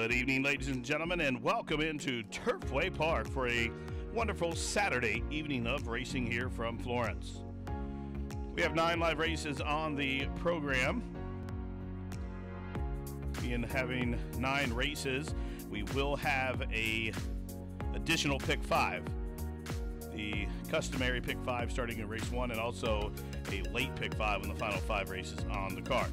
Good evening, ladies and gentlemen, and welcome into Turfway Park for a wonderful Saturday evening of racing here from Florence. We have 9 live races on the program. In having 9 races, we will have a additional pick 5. The customary pick 5 starting in race 1, and also a late pick 5 in the final 5 races on the card.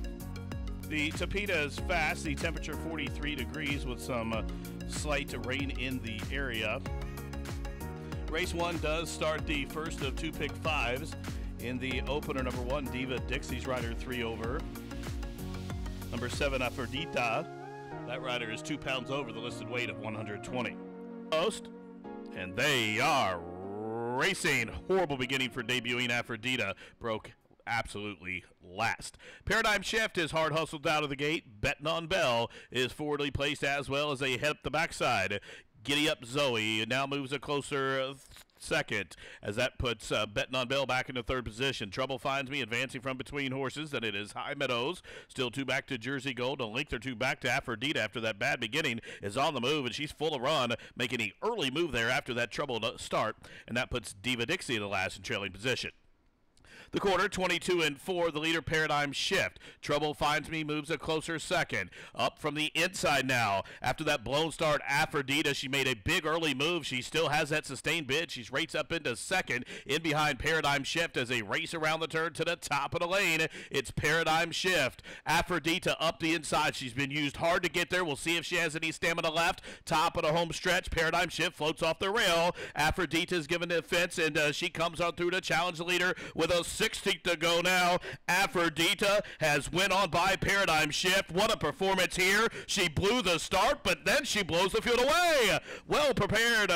The Tapeta is fast, the temperature 43 degrees with some slight rain in the area. Race 1 does start the first of 2 pick 5s. In the opener, number 1, DIVA, Dixie's rider 3 over. Number 7, AFERDITA. That rider is 2 pounds over the listed weight of 120. Post, and they are racing. Horrible beginning for debuting AFERDITA. Broke absolutely last. Paradigm Shift is hard hustled out of the gate. Betting on Belle is forwardly placed as well as they head up the backside. Giddy Up ZOEY now moves a closer second, as that puts Betting on Belle back into 3rd position. Trouble Finds Me advancing from between horses, then it is High Meadows, still 2 back to Jersey Gold, a length or 2 back to AFERDITA after that bad beginning, is on the move, and she's full of run, making an early move there after that troubled start, and that puts Diva Dixie in the last in trailing position. The quarter, 22 and 4, the leader Paradigm Shift. Trouble Finds Me moves a closer second. Up from the inside now. After that blown start, AFERDITA, she made a big early move. She still has that sustained bid. She's rates up into second. In behind Paradigm Shift as they race around the turn to the top of the lane. It's Paradigm Shift. AFERDITA up the inside. She's been used hard to get there. We'll see if she has any stamina left. Top of the home stretch. Paradigm Shift floats off the rail. AFERDITA is given the fence, and she comes on through to challenge the leader with a 60 to go now. AFERDITA has went on by Paradigm Shift. What a performance here. She blew the start, but then she blows the field away. Well prepared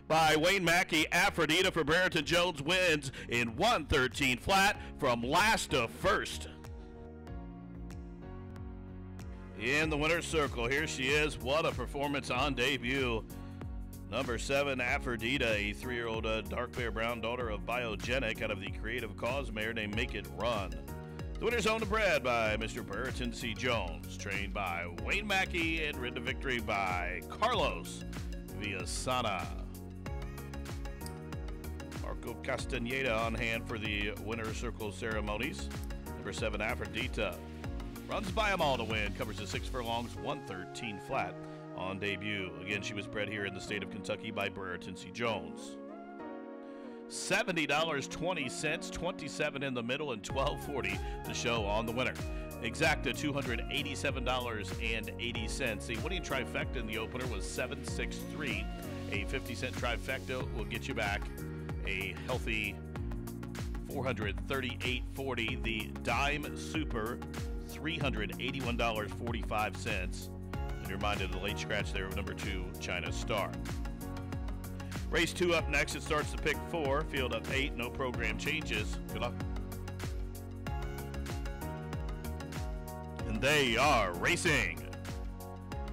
by Wayne Mackey. AFERDITA for Brereton Jones wins in 1:13 flat from last to first. In the winner's circle, here she is. What a performance on debut. Number 7, AFERDITA, a 3-year-old dark bear brown daughter of Biogenic out of the Creative Cause mare named Make It Run. The winner's owned and bred by Mr. Brereton C. Jones, trained by Wayne Mackey and ridden to victory by Carlos Villasana. Marco Castaneda on hand for the winner's circle ceremonies. Number 7, AFERDITA runs by them all to win, covers the 6 furlongs, 1:13 flat. On debut. Again, she was bred here in the state of Kentucky by Brereton C. Jones. $70.20, 27 in the middle, and $12.40 to show on the winner. Exacta $287.80. The winning trifecta in the opener was 763. A 50-cent trifecta will get you back a healthy $438.40. The dime super $381.45. You're reminded of the late scratch there of number 2, China Star. Race 2 up next. It starts to pick 4. Field up 8. No program changes. Good luck. And they are racing.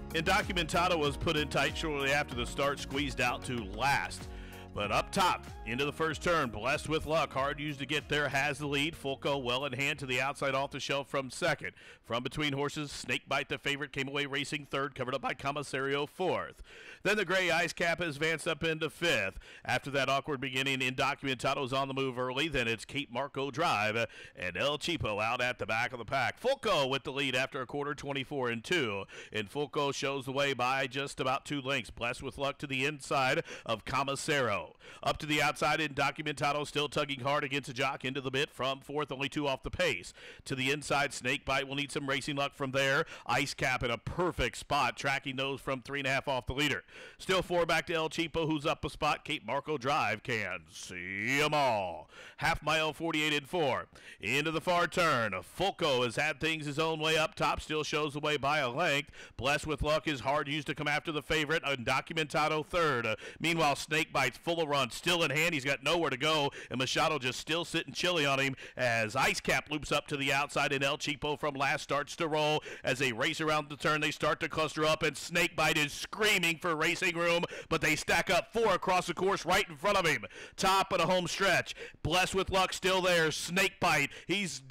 Indocumentado was put in tight shortly after the start, squeezed out to last. But up top, into the first turn, Blessed with Luck, hard used to get there, has the lead. Fulco well in hand to the outside off the shelf from second. From between horses, Snakebite, the favorite, came away racing third, covered up by Commissario fourth. Then the gray ICECAP has advanced up into fifth. After that awkward beginning, Indocumentado is on the move early. Then it's Cape Marco Drive and El Cheapo out at the back of the pack. Fulco with the lead after a quarter, 24 and 2. And Fulco shows the way by just about 2 lengths. Blessed with Luck to the inside of Commissario. Up to the outside, Indocumentado still tugging hard against a jock into the bit from fourth, only 2 off the pace. To the inside, Snakebite will need some racing luck from there. ICECAP in a perfect spot, tracking those from 3.5 off the leader. Still 4 back to El Cheapo, who's up a spot. Cape Marco Drive can see them all. Half mile, 48 and 4. Into the far turn. Fulco has had things his own way up top, still shows the way by a length. Blessed with Luck is hard used to come after the favorite. Indocumentado third. Meanwhile, Snakebite's full full of runs, still in hand. He's got nowhere to go, and Machado just still sitting chilly on him as ICECAP loops up to the outside, and El Cheapo from last starts to roll. As they race around the turn, they start to cluster up, and Snakebite is screaming for racing room, but they stack up 4 across the course right in front of him. Top of the home stretch. Blessed with Luck still there. Snakebite, he's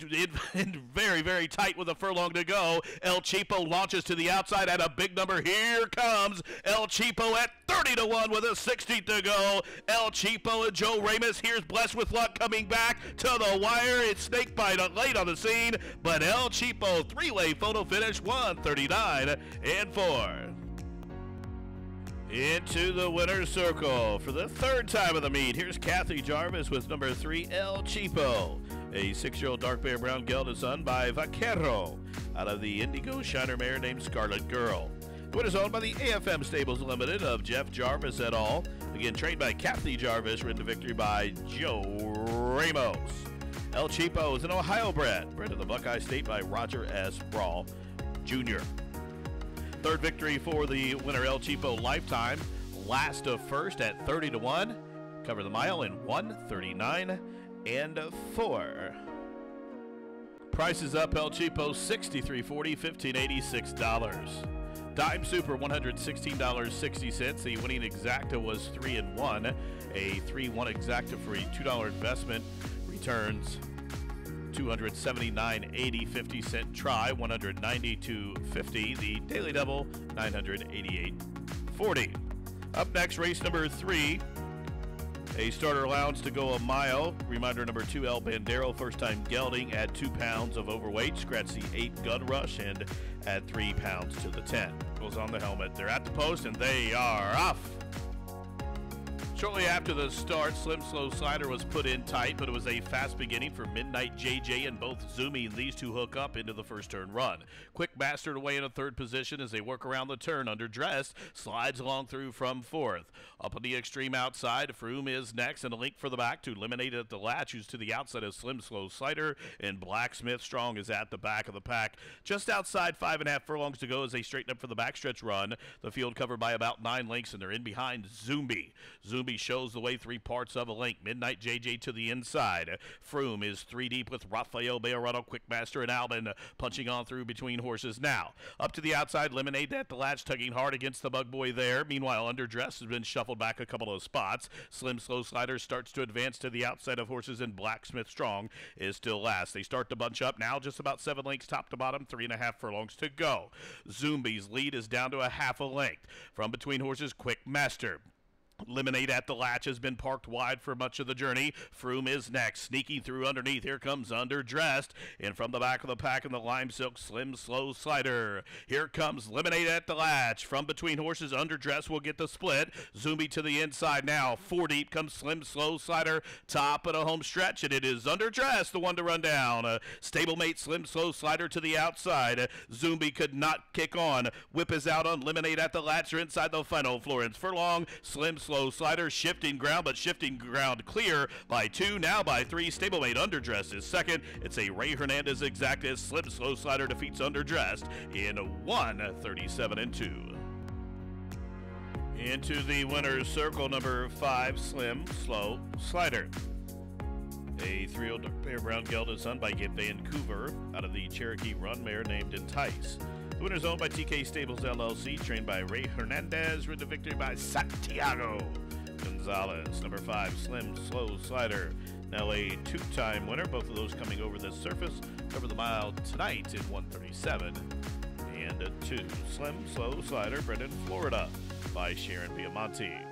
in very, very tight with a furlong to go. El Cheapo launches to the outside at a big number. Here comes El Cheapo at 30-1 with a 60 to go. El Cheapo and Joe Ramos. Here's Blessed with Luck coming back to the wire. It's Snakebite late on the scene, but El Cheapo 3-way photo finish 139 and 4. Into the winner's circle for the 3rd time of the meet. Here's Kathy Jarvis with number 3, El Cheapo. A 6-year-old dark bear brown gelded son by Vaquero out of the Indigo Shiner mare named Scarlet Girl. The winner's owned by the AFM Stables Limited of Jeff Jarvis et al. Again, trained by Kathy Jarvis, ridden to victory by Joe Ramos. El Cheapo is an Ohio bred to the Buckeye State by Roger S. Brawl Jr. 3rd victory for the winner, El Cheapo Lifetime. Last of first at 30-1. Cover the mile in 139 and 4. Prices up, El Cheapo $63.40, $15.86. Dime Super $116.60. The winning exacta was 3-1. A 3-1 exacta for a $2 investment returns $279.80, 50-cent try, $192.50. The daily double, $988.40. Up next, race number 3. A starter allowance to go a mile. Reminder number 2, El Bandero, first time gelding, add 2 pounds of overweight. Scratch the 8 gut rush and add 3 pounds to the 10. Goes on the helmet. They're at the post and they are off. Shortly after the start, Slim Slow Slider was put in tight, but it was a fast beginning for Midnight JJ and both Zoomy, and these two hook up into the first turn run. Quick Mastered away in a 3rd position as they work around the turn. Underdressed slides along through from 4th. Up on the extreme outside, Froome is next, and a link for the back to Eliminate at the latch, who's to the outside of Slim Slow Slider, and Blacksmith Strong is at the back of the pack. Just outside 5.5 furlongs to go as they straighten up for the backstretch run. The field covered by about 9 lengths, and they're in behind Zoomy. Zoomy shows the way 3 parts of a link. Midnight JJ to the inside. Froome is 3 deep with Rafael Bejarano, Quickmaster, and Albin punching on through between horses now. Up to the outside, Lemonade at the latch, tugging hard against the Bug Boy there. Meanwhile, Underdressed has been shuffled back a couple of spots. Slim Slow Slider starts to advance to the outside of horses, and Blacksmith Strong is still last. They start to bunch up now, just about 7 lengths top to bottom, 3.5 furlongs to go. Zoomby's lead is down to a half a length. From between horses, Quickmaster. Lemonade at the latch has been parked wide for much of the journey. Froome is next, sneaking through underneath. Here comes Underdressed, and from the back of the pack in the Lime Silk Slim Slow Slider. Here comes Lemonade at the latch. From between horses, Underdressed will get the split. Zoomy to the inside now. 4 deep comes Slim Slow Slider, top of the home stretch, and it is Underdressed, the one to run down. Stablemate Slim Slow Slider to the outside. Zoomy could not kick on. Whip is out on Lemonade at the latch. They're inside the final Florence furlong. Slim Slow Slider shifting ground, but shifting ground clear by 2, now by 3. Stablemate Underdressed is second. It's a Ray Hernandez exacta. Slim Slow Slider defeats Underdressed in 1:37 and 2. Into the winner's circle, number 5, Slim Slow Slider. A 3-year-old bear brown gelded son by Vancouver out of the Cherokee Run mare named Entice. The winner's owned by TK Stables LLC, trained by Ray Hernandez, ridden to victory by Santiago Gonzalez. Number 5, Slim Slow Slider, now a 2-time winner. Both of those coming over this surface. Cover the mile tonight in 1:37 and 2. Slim Slow Slider, bred in Florida by Sharon Biamonte.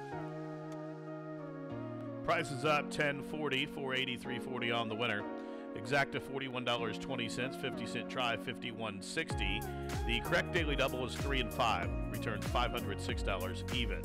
Price is up, $10.40, $483.40 on the winner. Exacta $41.20, 50-cent try $51.60. The correct daily double is 3 and 5, returns $506 even.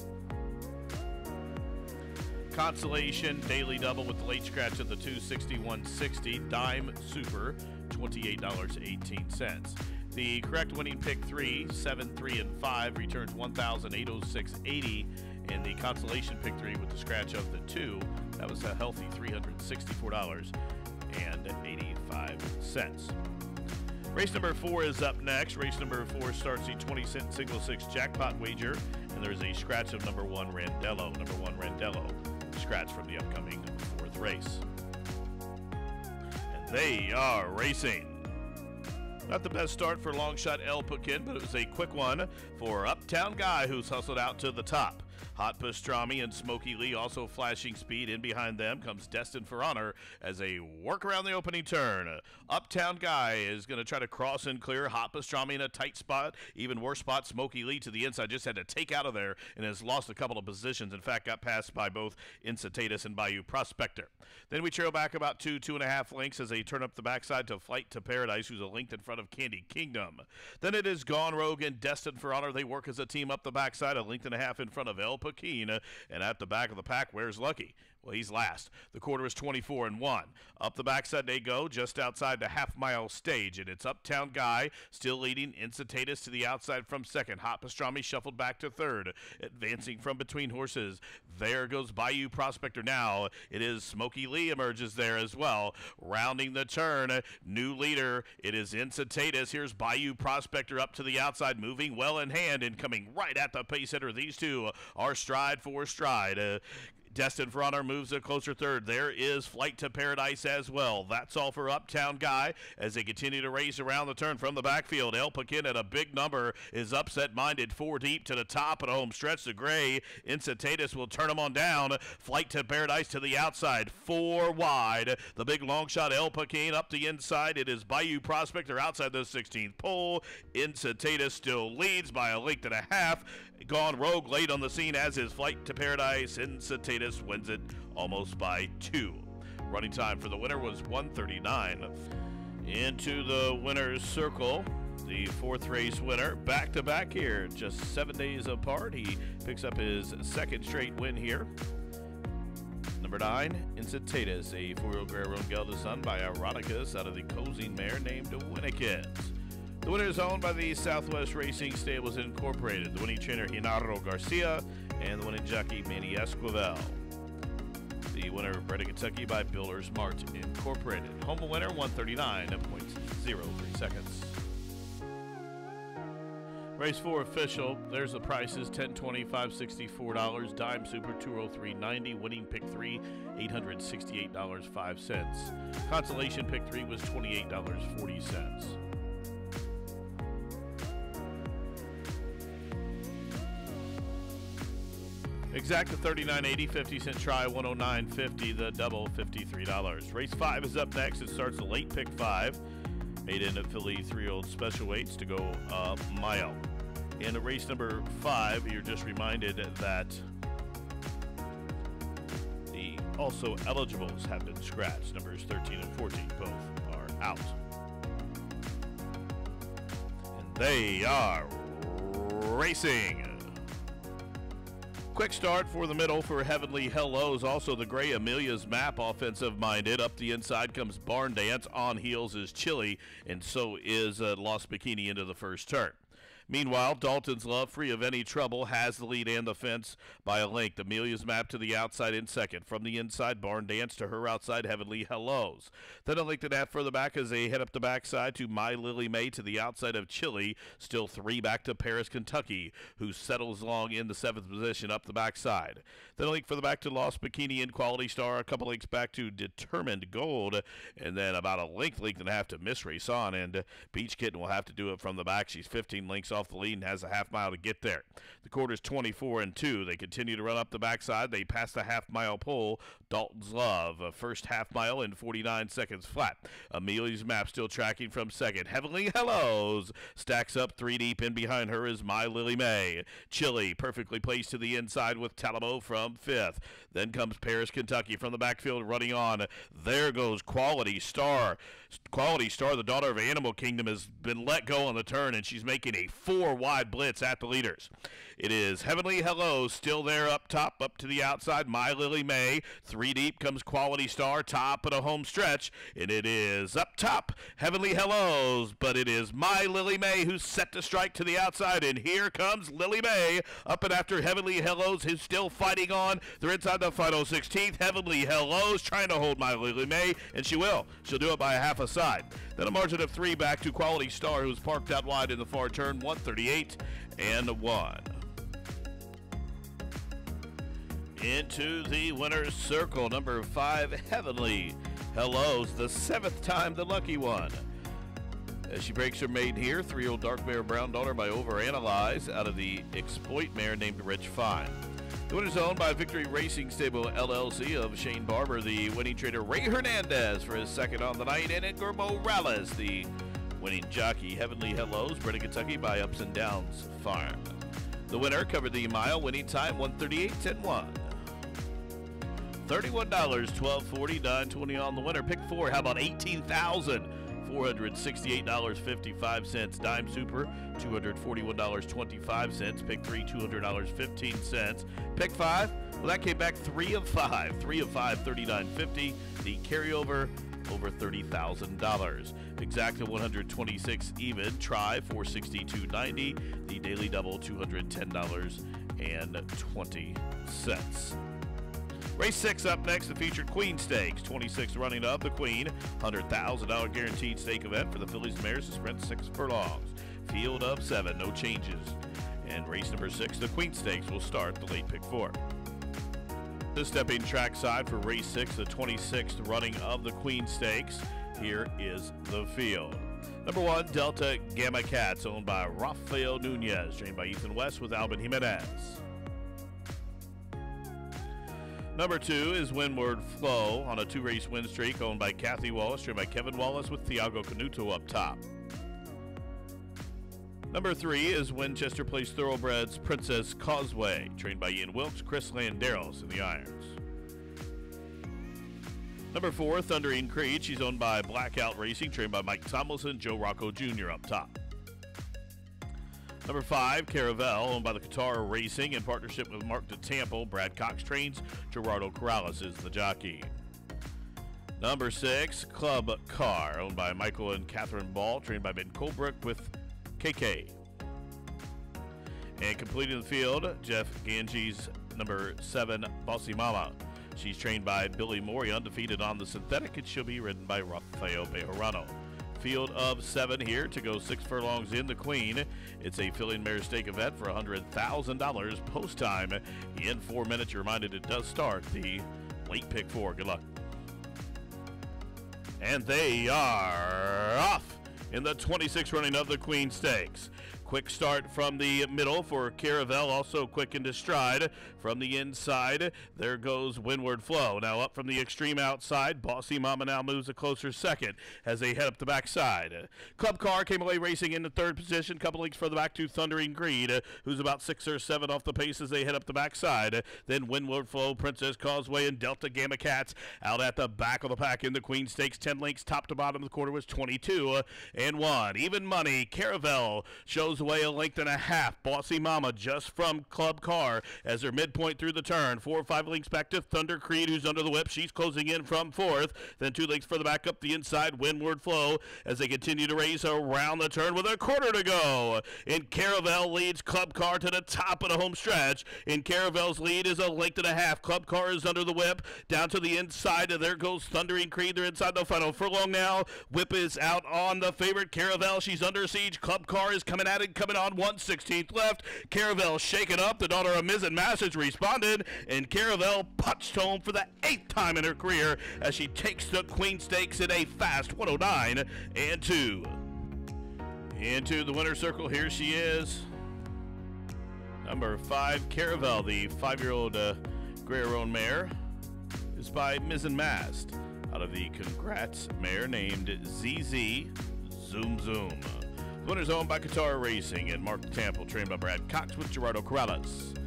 Consolation daily double with the late scratch of the 261.60. Dime Super $28.18. The correct winning pick 3, 7, 3, and 5 returns $1,806.80. And the consolation pick 3 with the scratch of the 2, that was a healthy $364.85. Race number 4 is up next. Race number 4 starts the 20-cent single 6 jackpot wager, and there's a scratch of number 1 Randello. Number 1 Randello scratch from the upcoming 4th race. And they are racing. Not the best start for long shot El PIQUIN, but it was a quick one for Uptown Guy, who's hustled out to the top. Hot Pastrami and Smokey Lee also flashing speed. In behind them comes Destined for Honor as they work around the opening turn. Uptown Guy is going to try to cross and clear. Hot Pastrami in a tight spot. Even worse spot, Smokey Lee to the inside. Just had to take out of there and has lost a couple of positions. In fact, got passed by both INCITATUS and BAYOU Prospector. Then we trail back about 2.5 lengths as they turn up the backside to Flight to Paradise, who's a length in front of Candy Kingdom. Then it is Gone Rogue and Destined for Honor. They work as a team up the backside, a length and a half in front of El PIQUIN, and at the back of the pack, where's Lucky? Well, he's last. The quarter is 24-1. Up the backside they go, just outside the half-mile stage, and it's Uptown Guy still leading. INCITATUS to the outside from second. Hot Pastrami shuffled back to third. Advancing from between horses, there goes BAYOU Prospector now. It is Smokey Lee emerges there as well. Rounding the turn, new leader, it is INCITATUS. Here's BAYOU Prospector up to the outside, moving well in hand and coming right at the pace setter. These two are stride for stride. Destined for Honor moves a closer third. There is Flight to Paradise as well. That's all for Uptown Guy as they continue to race around the turn from the backfield. El PIQUIN at a big number is upset-minded 4 deep to the top of the home stretch. The gray INCITATUS will turn them on down. Flight to Paradise to the outside, 4 wide. The big long shot El PIQUIN up the inside. It is BAYOU Prospector outside the 16th pole. INCITATUS still leads by a length and a half. Gone Rogue late on the scene, as is Flight to Paradise. INCITATUS wins it almost by 2. Running time for the winner was 1:39. Into the winner's circle, the 4th race winner, back-to-back here, just 7 days apart. He picks up his 2nd straight win here. Number 9, INCITATUS, a 4-year-old gray-roan gelded son by Eroticus out of the cozy mare named WINWARD. The winner is owned by the Southwest Racing Stables Incorporated. The winning trainer, Genaro Garcia, and the winning jockey, Manny Esquivel. The winner, bred in Kentucky by Builders Mart Incorporated. Home winner, 139.03 seconds. Race 4 official. There's the prices: 10, 25, $64. Dime Super, $203.90. Winning pick 3, $868.05. Consolation pick 3 was $28.40. Exact to $39.80, 50-cent try, $109.50, the double, $53. Race 5 is up next. It starts a late pick 5. Made in Philly 3-year-old special weights to go a mile. In race number 5, you're just reminded that the also eligibles have been scratched. Numbers 13 and 14 both are out. And they are racing. Quick start for the middle for Heavenly Hellos. Also the gray AMELIA'S Map, offensive-minded. Up the inside comes Barn Dance. On heels is Chili, and so is Lost Bikini into the first turn. Meanwhile, Dalton's Love, free of any trouble, has the lead and the fence by a length. AMELIA'S Map to the outside in second. From the inside, Barn Dance to her outside, Heavenly Hellos. Then a length and a half further back as they head up the backside to My Lily May to the outside of Chili. Still 3 back to Paris, Kentucky, who settles along in the 7th position up the backside. Then a length further back to Lost Bikini and Quality Star. A couple lengths back to Determined Gold. And then about a length and a half to Miss RAISON. And Beach Kitten will have to do it from the back. She's 15 lengths off the lead and has a half mile to get there. The quarter's 24-2. They continue to run up the backside. They pass the half-mile pole. Dalton's Love, first half mile in 49 seconds flat. AMELIA'S Map still tracking from second. Heavenly Hellos stacks up 3 deep. In behind her is My Lily May. Chili perfectly placed to the inside with Talamo from 5th. Then comes Paris, Kentucky from the backfield running on. There goes Quality Star. Quality Star, the daughter of Animal Kingdom, has been let go on the turn, and she's making a 4-wide blitz at the leaders. It is Heavenly Hello still there up top, up to the outside. My Lily May. 3 deep comes Quality Star, top of the home stretch, and it is up top, Heavenly Hellos, but it is My Lily May who's set to strike to the outside, and here comes Lily May up and after Heavenly Hellos, who's still fighting on. They're inside the final 16th. Heavenly Hellos trying to hold My Lily May, and she will. She'll do it by a half a side. Then a margin of 3 back to Quality Star, who's parked out wide in the far turn, 138-1. Into the winner's circle, number 5, Heavenly Hello's, the 7th time the lucky one. As she breaks her maiden here, 3-year-old dark mare Brown Daughter by Overanalyze out of the Exploit mare named Rich Fine. The winner's owned by Victory Racing Stable LLC of Shane Barber, the winning trader Ray Hernandez for his second on the night, and Edgar Morales, the winning jockey. Heavenly Hello's bred in Kentucky by Ups and Downs Farm. The winner covered the mile, winning time 1:38.10.1. $31, $12.40, $9.20 on the winner. Pick 4, how about $18,468.55. Dime Super, $241.25. Pick 3, $200.15. Pick 5, well, that came back 3 of 5. 3 of 5, $39.50. The carryover, over $30,000. Exacta 126 even. Try $462.90. The daily double $210.20. Race 6 up next, the featured Queen Stakes. 26th running of the Queen, $100,000 guaranteed stake event for the fillies and mares to sprint 6 furlongs. Field of 7, no changes. And race number 6, the Queen Stakes, will start the late pick 4. The stepping trackside for race 6, the 26th running of the Queen Stakes. Here is the field. Number 1, Delta Gamma Cats, owned by Rafael Nunez, trained by Ethan West with Alvin Jimenez. Number 2 is Windward Flow on a 2-race win streak, owned by Kathy Wallace, trained by Kevin Wallace with Thiago Canuto up top. Number 3 is Winchester Place Thoroughbreds Princess Causeway, trained by Ian Wilkes, Chris Landeros in the irons. Number 4, Thundering Creed. She's owned by Blackout Racing, trained by Mike Tomlinson, Joe Rocco Jr. up top. Number 5, Caravel, owned by the Qatar Racing in partnership with Mark DeTampo. Brad Cox trains. Gerardo Corrales is the jockey. Number 6, Club Car, owned by Michael and Catherine Ball, trained by Ben Colebrook with KK. And completing the field, Jeff Ganges, number 7, Bossy Mama. She's trained by Billy Morey, undefeated on the synthetic, and she'll be ridden by Rafael Bejarano. Field of 7 here to go 6 furlongs in the Queen. It's a filly and mare stake event for $100,000 post time in 4 minutes. You're reminded it does start the late pick 4. Good luck. And they are off in the 26th running of the Queen Stakes. Quick start from the middle for Caravel, also quick into stride. From the inside, there goes Windward Flow. Now up from the extreme outside, Bossy Mama now moves a closer second as they head up the backside. Club Car came away racing in the 3rd position, couple lengths further back to Thundering Greed, who's about 6 or 7 off the pace as they head up the backside. Then Windward Flow, Princess Causeway, and Delta Gamma Cats out at the back of the pack in the Queen Stakes. 10 lengths top to bottom. The quarter was 22 and 1. Even money, Caravel shows away a length and a half. Bossy Mama just from Club Car as they're midpoint through the turn. 4 or 5 lengths back to Thunder Creed, who's under the whip. She's closing in from 4th. Then 2 lengths further back up the inside, Windward Flow, as they continue to race around the turn with a quarter to go. And Caravel leads Club Car to the top of the home stretch. In Caravel's lead is a length and a half. Club Car is under the whip. Down to the inside, and there goes Thundering Creed. They're inside the final furlong now. Whip is out on the favorite Caravel. She's under siege. Club Car is coming at it, coming on 1/16th left. Caravel shaken up. The daughter of Miz and Massage responded, and Caravel punched home for the 8th time in her career as she takes the Queen Stakes in a fast 109 and 2. Into the winner's circle, here she is. Number 5, Caravel, the 5-year-old Gray-Roan mare, is by Miz and Mast out of the Congrats mare named ZZ Zoom Zoom. The winner's owned by Qatar Racing and Mark Tample, trained by Brad Cox with Gerardo Corrales.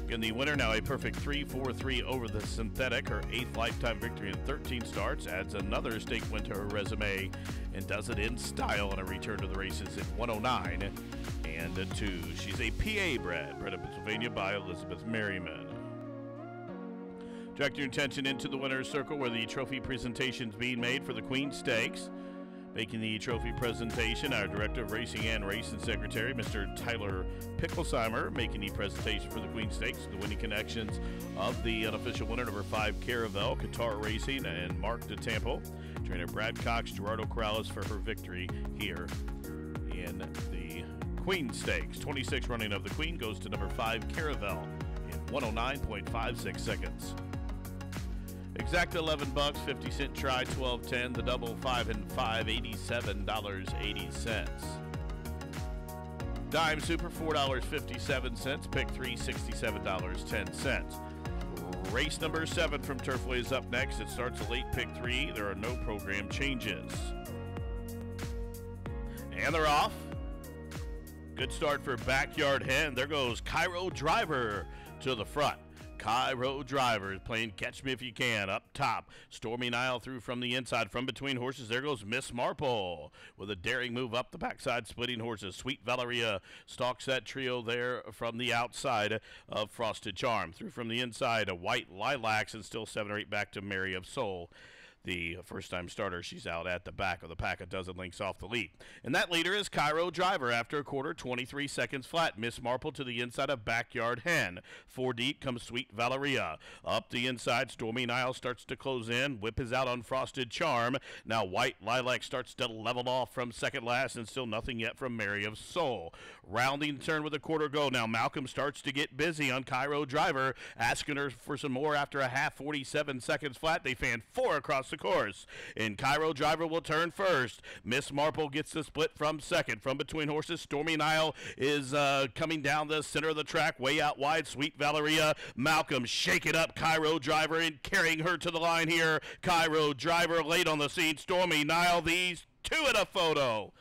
Again, the winner now a perfect 3-4-3 over the synthetic. Her 8th lifetime victory in 13 starts, adds another stake win to her resume, and does it in style on a return to the races at 109 and 2. She's a PA bred in Pennsylvania by Elizabeth Merriman. Direct your attention into the winner's circle where the trophy presentation is being made for the Queen Stakes. Making the trophy presentation, our Director of Racing and Racing Secretary, Mr. Tyler Picklesheimer, making the presentation for the Queen Stakes. The winning connections of the unofficial winner, number 5, Caravel, Qatar Racing, and Mark DeTampo. Trainer Brad Cox, Gerardo Corrales for her victory here in the Queen Stakes. 26th running of the Queen goes to number 5, Caravel, in 109.56 seconds. Exact 11 bucks, 50 cent try, 12.10. The double 5 and 5, $87.80. Dime Super, $4.57. Pick 3, $67.10. Race number 7 from Turfway is up next. It starts a late pick 3. There are no program changes. And they're off. Good start for Backyard Hen. There goes Cairo Driver to the front. Cairo Driver is playing Catch Me If You Can up top. Stormy Nile through from the inside. From between horses, there goes Miss Marple with a daring move up the backside, splitting horses. Sweet Valeria stalks that trio there from the outside of Frosted Charm. Through from the inside, a White Lilacs, and still 7 or 8 back to Mary of Soul. The first-time starter, she's out at the back of the pack, a dozen lengths off the lead. And that leader is Cairo Driver after a quarter, 23 seconds flat. Miss Marple to the inside of Backyard Hen. 4 deep comes Sweet Valeria. Up the inside, Stormy Nile starts to close in. Whip is out on Frosted Charm. Now White Lilac starts to level off from second last, and still nothing yet from Mary of Soul. Rounding turn with a quarter go. Now Malcolm starts to get busy on Cairo Driver, asking her for some more after a half, 47 seconds flat. They fan 4 across the course, and Cairo Driver will turn first. Miss Marple gets the split from second. From between horses, Stormy Nile is coming down the center of the track, way out wide. Sweet Valeria, Malcolm shaking up Cairo Driver and carrying her to the line here. Cairo Driver late on the scene. Stormy Nile, these two in a photo.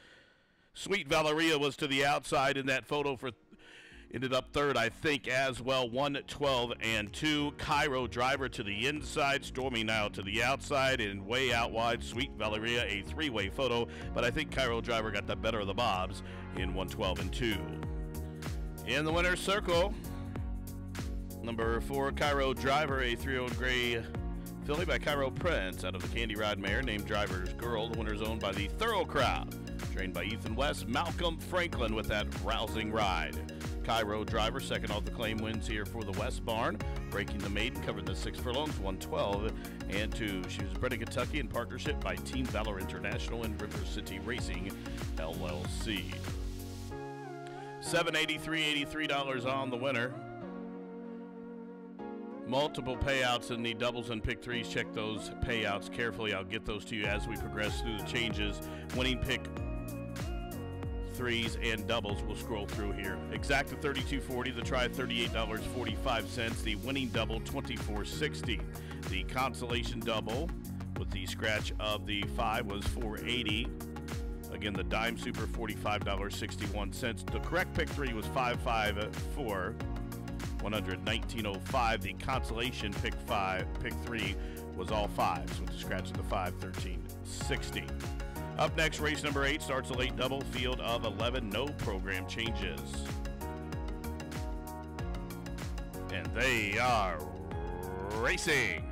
Sweet Valeria was to the outside in that photo for ended up third, I think, as well. 1, 12, and 2. Cairo Driver to the inside. Stormy Nile to the outside. And way out wide, Sweet Valeria, a 3-way photo. But I think Cairo Driver got the better of the Bobs in 1, 12, and 2. In the winner's circle, number 4, Cairo Driver, a 3-year-old gray filly by Cairo Prince out of the Candy Ride mare named Driver's Girl. The winner's owned by the Thorough Crowd, trained by Ethan West. Malcolm Franklin with that rousing ride. Cairo Driver, second off the claim, wins here for the West Barn. Breaking the maiden, covered the 6 furlongs, 1, 12, and 2. She was bred in Kentucky in partnership by Team Valor International and River City Racing, LLC. $783.83 on the winner. Multiple payouts in the doubles and pick 3s. Check those payouts carefully. I'll get those to you as we progress through the changes. Winning pick 3s and doubles will scroll through here. Exact to $32.40, the try $38.45, the winning double $24.60. The consolation double with the scratch of the 5 was $4.80. Again, the dime super $45.61. The correct pick 3 was $554, $119.05. The consolation pick 3 was all 5s with the scratch of the 5, $13.60. Up next, race number 8 starts a late double, field of 11, no program changes. And they are racing.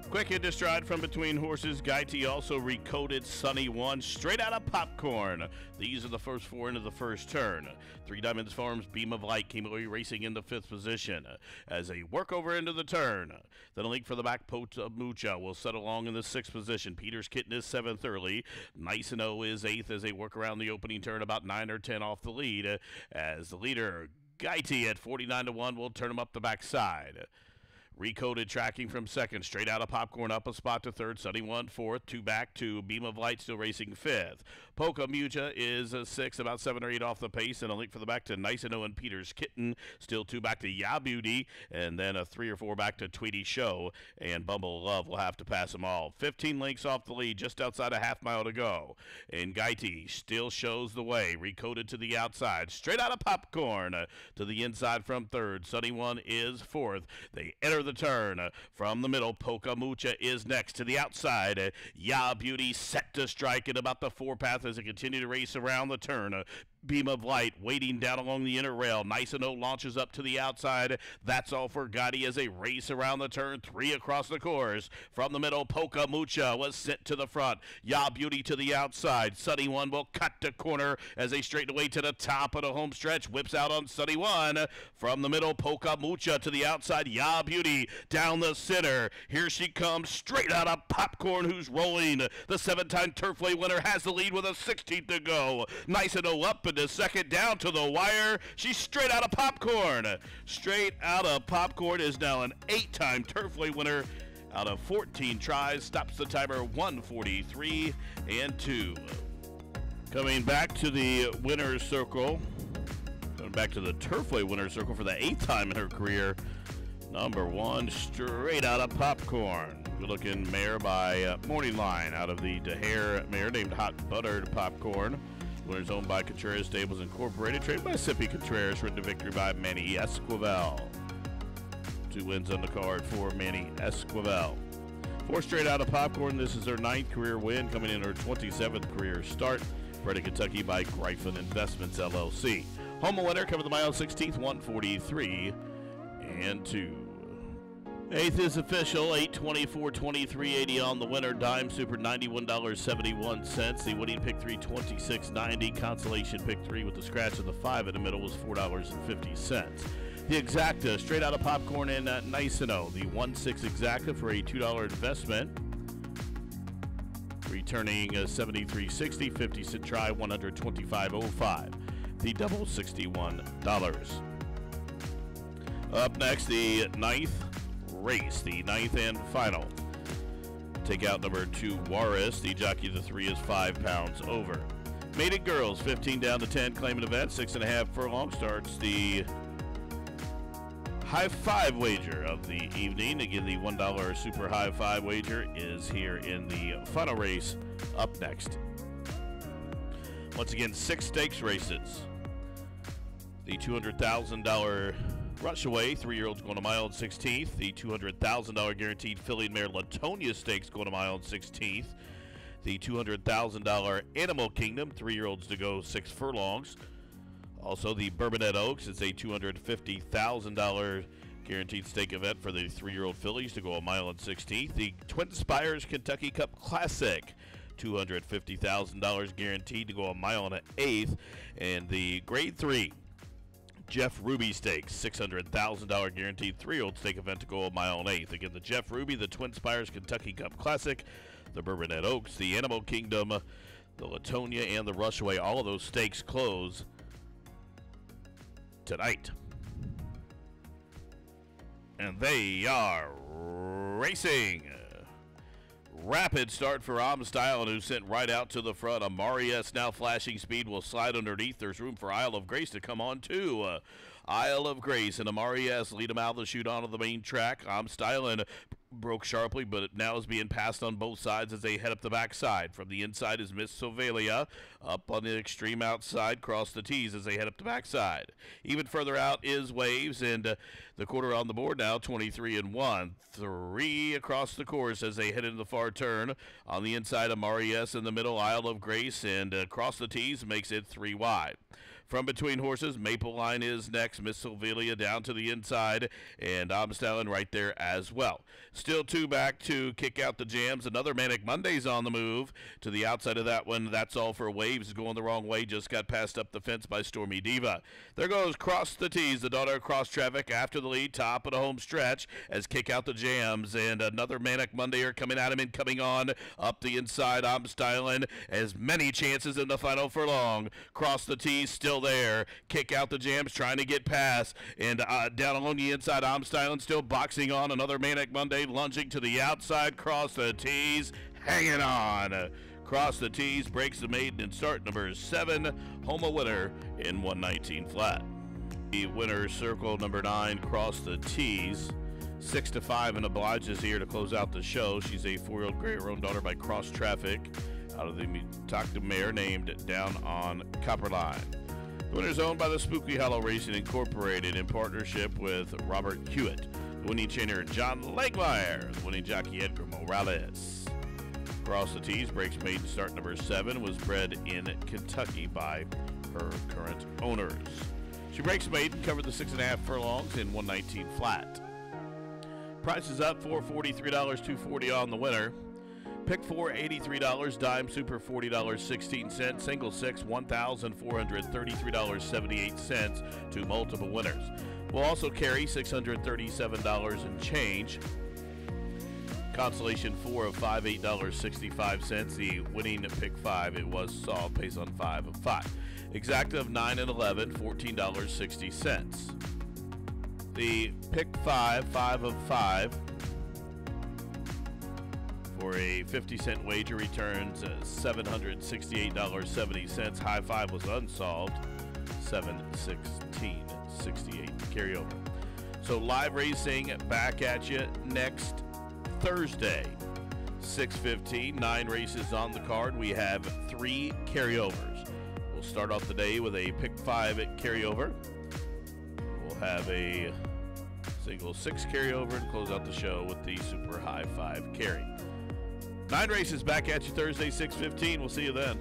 Quick into stride from between horses. GIDDY also recoded Sunny One straight out of Popcorn. These are the first 4 into the first turn. 3 Diamonds Farms Beam of Light came away racing in the 5th position as a workover into the turn. Then a link for the back, Pota Mucha will set along in the 6th position. Peter's Kitten is 7th early. Nice and O is 8th as they work around the opening turn, about 9 or 10 off the lead, as the leader, GIDDY, at 49-1 will turn him up the backside. Recoded tracking from second, straight out of Popcorn, up a spot to third. Sunny One 4th, 2 back to Beam of Light, still racing 5th. Pota Mucha is 6th, about 7 or 8 off the pace, and a link for the back to Nice and O and Peter's Kitten, still 2 back to Ya Beauty, and then a 3 or 4 back to Tweety Show, and Bumble Love will have to pass them all. 15 lengths off the lead, just outside a half mile to go, and GIDDY still shows the way, recoded to the outside, straight out of Popcorn, to the inside from third. Sunny One is 4th. They enter the turn from the middle. Pota Mucha is next to the outside. Ya Beauty set to strike in about the 4 path as they continue to race around the turn. Beam of Light waiting down along the inner rail. Nice and O launches up to the outside. That's all for GIDDY as they race around the turn. 3 across the course. From the middle, Pota Mucha was sent to the front. Ya Beauty to the outside. Sunny One will cut the corner as they straighten away to the top of the home stretch. Whips out on Sunny One. From the middle, Pota Mucha to the outside. Ya Beauty down the center. Here she comes straight out of Popcorn, who's rolling. The 7-time Turfway winner has the lead with a 16th to go. Nice and O up into second, down to the wire. She's straight out of popcorn. Straight out of popcorn is now an 8-time Turfway winner out of 14 tries. Stops the timer 143 and 2. Coming back to the winner's circle. Going back to the Turfway winner's circle for the 8th time in her career. Number 1, straight out of popcorn. Good-looking mare by Morning Line out of the DeHare mare named Hot Buttered Popcorn. Winners owned by Contreras Stables Incorporated. Trained by Sippy Contreras. Ridden to victory by Manny Esquivel. 2 wins on the card for Manny Esquivel. 4 straight out of popcorn. This is her 9th career win, coming in her 27th career start. Bred in Kentucky by Gryphon Investments, LLC. Home winner, covered the mile 16th, 143 and 2. 8th is official, 824.23.80 on the winner. Dime Super, $91.71. The winning pick 3, $26.90. Consolation pick 3 with the scratch of the 5 in the middle was $4.50. The Exacta, straight out of popcorn in Niceno. The 1-6 Exacta for a $2 investment. Returning $73.60, 50-cent try, $125.05. The double $61. Up next, the 9th race, the 9th and final. Take out number 2, Juarez. The jockey of the 3 is 5 pounds over. Mated Girls, 15 down to 10, claiming event, 6.5 furlong. Starts the high 5 wager of the evening. Again, the $1 super high 5 wager is here in the final race up next. Once again, 6 stakes races. The $200,000 Rushaway, 3-year-olds going a mile and 16th. The $200,000 guaranteed filly and mare Latonia Stakes going a mile and 16th. The $200,000 Animal Kingdom, 3-year-olds to go 6 furlongs. Also, the Bourbonnette Oaks is a $250,000 guaranteed stake event for the 3-year-old fillies to go a mile and 16th. The Twin Spires Kentucky Cup Classic, $250,000 guaranteed to go a mile and an 1/8. And the Grade 3 Jeff Ruby Stakes, $600,000 guaranteed 3-year-old stake event to go a mile and 1/8. Again, the Jeff Ruby, the Twin Spires Kentucky Cup Classic, the Bourbonnette Oaks, the Animal Kingdom, the Latonia, and the Rushaway. All of those stakes close tonight. And they are racing. Rapid start for Amstyle, who sent right out to the front. AMELIA'S now flashing speed, will slide underneath. There's room for Isle of Grace to come on too. Isle of Grace and AMELIA'S lead them out of the chute onto the main track. Amstyle broke sharply, but it now is being passed on both sides as they head up the backside. From the inside is Miss Silvelia. Up on the extreme outside, cross the T's as they head up the backside. Even further out is Waves, and the quarter on the board now, 23 and 1. 3 across the course as they head into the far turn. On the inside, AMELIA'S in the middle, Isle of Grace, and across the T's makes it 3 wide. From between horses, Maple Line is next. Miss Silvelia down to the inside, and Amstyle right there as well. Still 2 back to kick out the jams. Another Manic Monday's on the move. To the outside of that one, That's All for Waves going the wrong way. Just got passed up the fence by Stormy Diva. There goes Cross the T's, the daughter of Cross Traffic after the lead, top of the home stretch as kick out the jams. And another Manic Mondayer coming at him and coming on up the inside. Amstyle as many chances in the final furlong. Cross the T's still there. Kick out the jams, trying to get past. And down along the inside, Amstyle still boxing on. Another Manic Monday lunging to the outside. Cross the T's, hanging on. Cross the T's breaks the maiden in start number 7. Home a winner in 119 flat. The winner's circle number 9, Cross the T's. 6-5 and obliges here to close out the show. She's a 4-year-old gray-owned daughter by Cross Traffic out of the Meadow's mare named Down on Copperline. The winner's owned by the Spooky Hollow Racing Incorporated in partnership with Robert Hewitt. The winning trainer, John Lakemeyer. The winning jockey, Edgar Morales. Cross the T's breaks maiden start number 7. Was bred in Kentucky by her current owners. She breaks maiden, covered the 6.5 furlongs in 119 flat. Price is up, $443, $240 on the winner. Pick 4, $83. Dime Super, $40.16. Single 6, $1,433.78 to multiple winners. We'll also carry $637 and change. Consolation 4 of $5, $8.65. The winning pick 5, it was Saw, pays on 5 of 5. Exacta of 9 and 11, $14.60. The pick 5, 5 of 5, for a 50-cent wager returns $768.70. High 5 was unsolved, 716.68 carryover. So live racing back at you next Thursday, 6:15. 9 races on the card. We have 3 carryovers. We'll start off the day with a pick 5 carryover. We'll have a single 6 carryover and close out the show with the super high 5 carry. 9 races back at you Thursday, 6:15. We'll see you then.